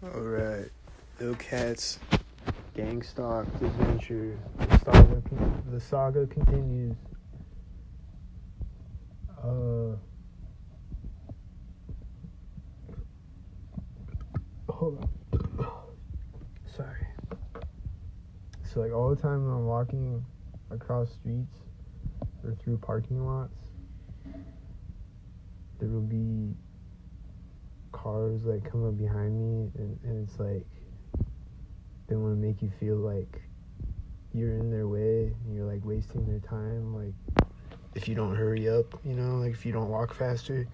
Alright, Ill Cat's Gangstalk Adventure. The saga continues. Hold on. Sorry. So, like, all the time when I'm walking across streets or through parking lots, there will be cars like come up behind me, and it's like they want to make you feel like you're in their way and you're like wasting their time, like if you don't hurry up, you know, like if you don't walk faster.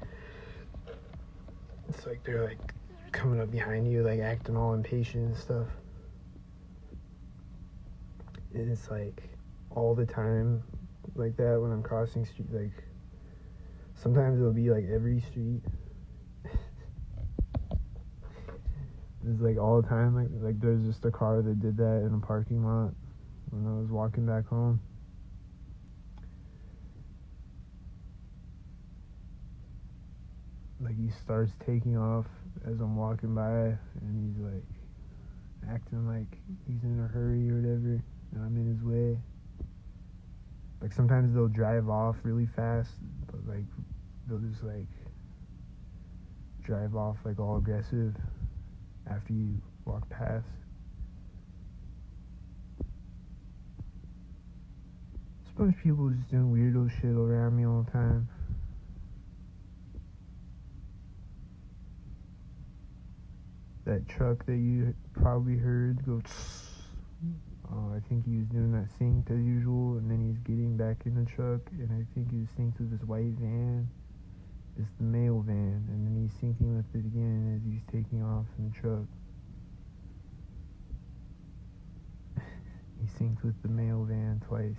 It's like they're like coming up behind you, like acting all impatient and stuff. And it's like all the time like that when I'm crossing street. Like sometimes it'll be like every street. It's like all the time. Like there's just a car that did that in a parking lot when I was walking back home. Like he starts taking off as I'm walking by, and he's like acting like he's in a hurry or whatever, and I'm in his way. Like sometimes they'll drive off really fast, but like they'll just like drive off like all aggressive after you walk past. There's a bunch of people just doing weirdo shit around me all the time. That truck that you probably heard go I think he was doing that synced as usual, and then he's getting back in the truck, and I think he was synced with this white van. It's the mail van, and then he's syncing with it again as he's taking off in the truck. He synced with the mail van twice.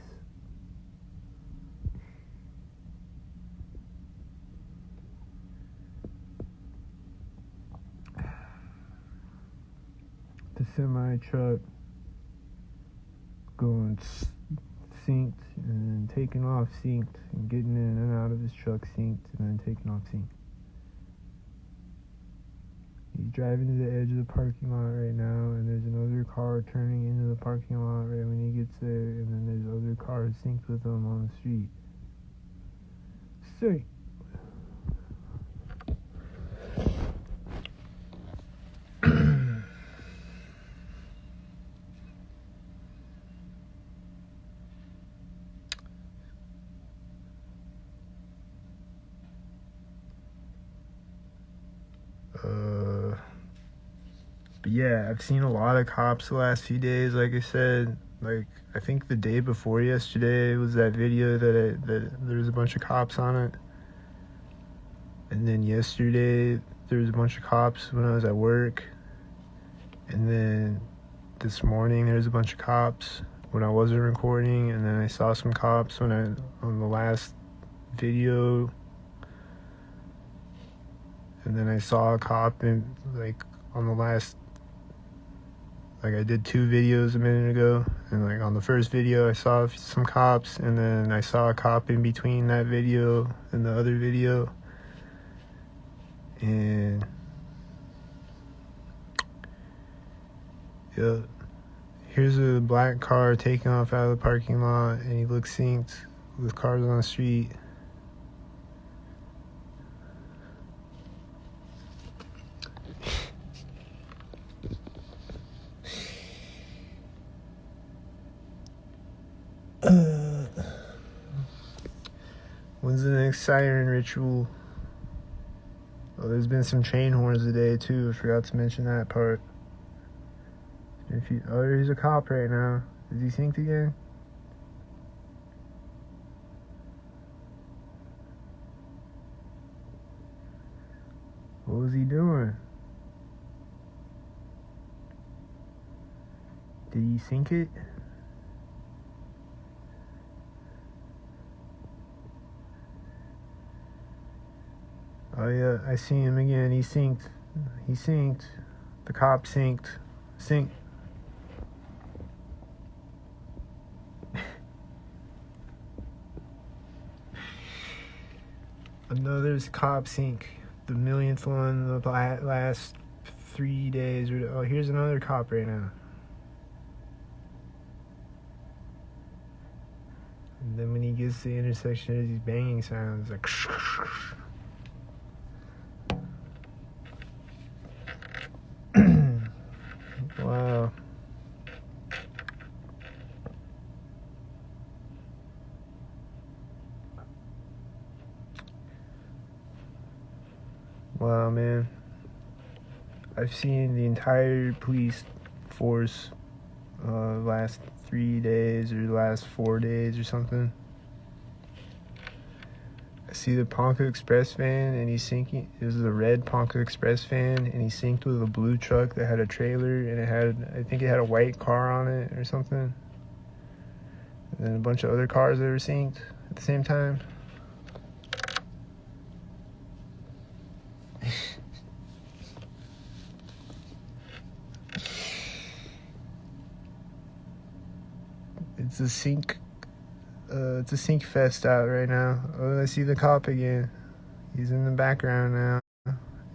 The semi truck going synced and then taking off synced and getting in and out of his truck synced and then taking off synced. He's driving to the edge of the parking lot right now, and there's another car turning into the parking lot right when he gets there, and then there's other cars synced with him on the street. Sick. But yeah, I've seen a lot of cops the last few days. Like I said, like I think the day before yesterday was that video that there was a bunch of cops on it, and then yesterday there was a bunch of cops when I was at work, and then this morning there was a bunch of cops when I wasn't recording, and then I saw some cops on the last video, and then I saw a cop on the last. Like I did 2 videos a minute ago, and like on the first video I saw some cops, and then I saw a cop in between that video and the other video. And yeah, here's a black car taking off out of the parking lot, and he looks synced with cars on the street. When's the next siren ritual? Oh, there's been some train horns today too. I forgot to mention that part. There's a cop right now. Is he synced again? What was he doing? Did he sync it? Oh yeah, I see him again. He synced. He synced. The cop synced. Sync. Another cop sync. The millionth one, the last 3 days. Oh, here's another cop right now. And then when he gets to the intersection, there's these banging sounds like. Wow. Wow, man. I've seen the entire police force last 3 days or last 4 days or something. I see the Ponca Express van and he's syncing. It was a red Ponca Express van and he synced with a blue truck that had a trailer and I think it had a white car on it or something. And then a bunch of other cars that were synced at the same time. It's a sync fest out right now. Oh, I see the cop again. He's in the background now.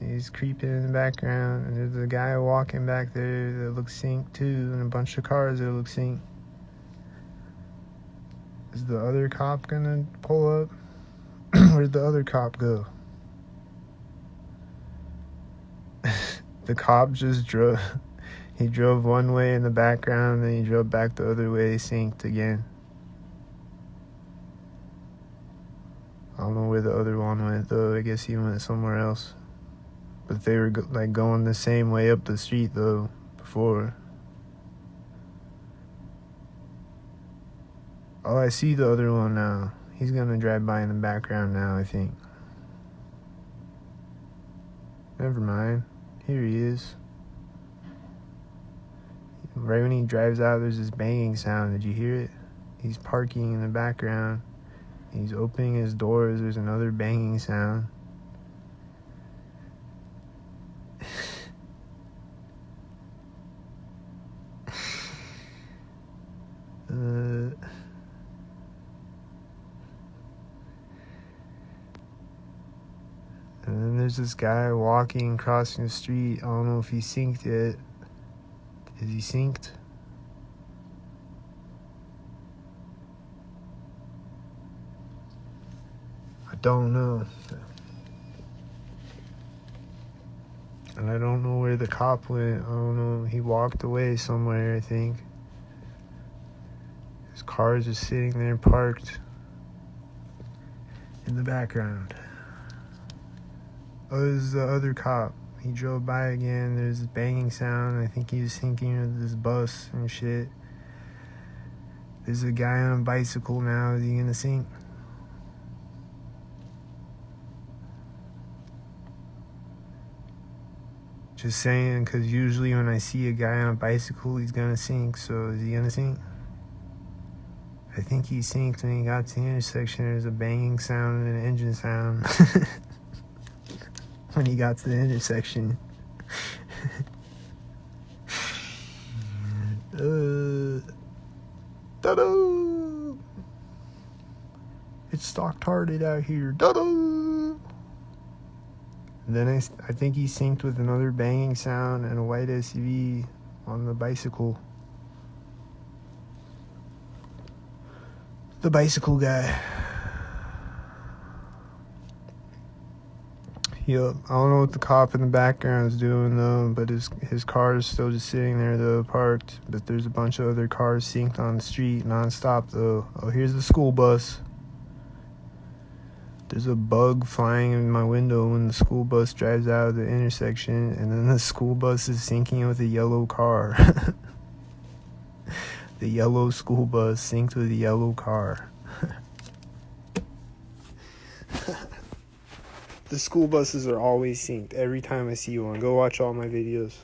He's creeping in the background, and there's a guy walking back there that looks synced too, and a bunch of cars that look synced. Is the other cop gonna pull up? Where'd the other cop go? The cop just drove. He drove one way in the background, then he drove back the other way, synced again. I don't know where the other one went, though. I guess he went somewhere else. But they were going the same way up the street, though, before. Oh, I see the other one now. He's gonna drive by in the background now, I think. Never mind. Here he is. Right when he drives out, there's this banging sound. Did you hear it? He's parking in the background. He's opening his doors. There's another banging sound. And then there's this guy walking, crossing the street. I don't know if he synced yet. Is he synced? I don't know. And I don't know where the cop went. I don't know. He walked away somewhere, I think. His car is just sitting there parked in the background. Oh, this is the other cop. He drove by again. There's this banging sound. I think he was syncing with this bus and shit. There's a guy on a bicycle now. Is he gonna sync? Just saying, because usually when I see a guy on a bicycle, he's gonna sync. So is he gonna sync? I think he synced when he got to the intersection. There's a banging sound and an engine sound. When he got to the intersection. Da-da! It's stock-tarded out here. Da-da! Then I think he synced with another banging sound and a white SUV on the bicycle. The bicycle guy. Yup. I don't know what the cop in the background is doing though, but his car is still just sitting there though, parked. But there's a bunch of other cars synced on the street non-stop though. Oh, here's the school bus. There's a bug flying in my window when the school bus drives out of the intersection, and then the school bus is syncing with a yellow car. The yellow school bus synced with a yellow car. The school buses are always synced every time I see one. Go watch all my videos.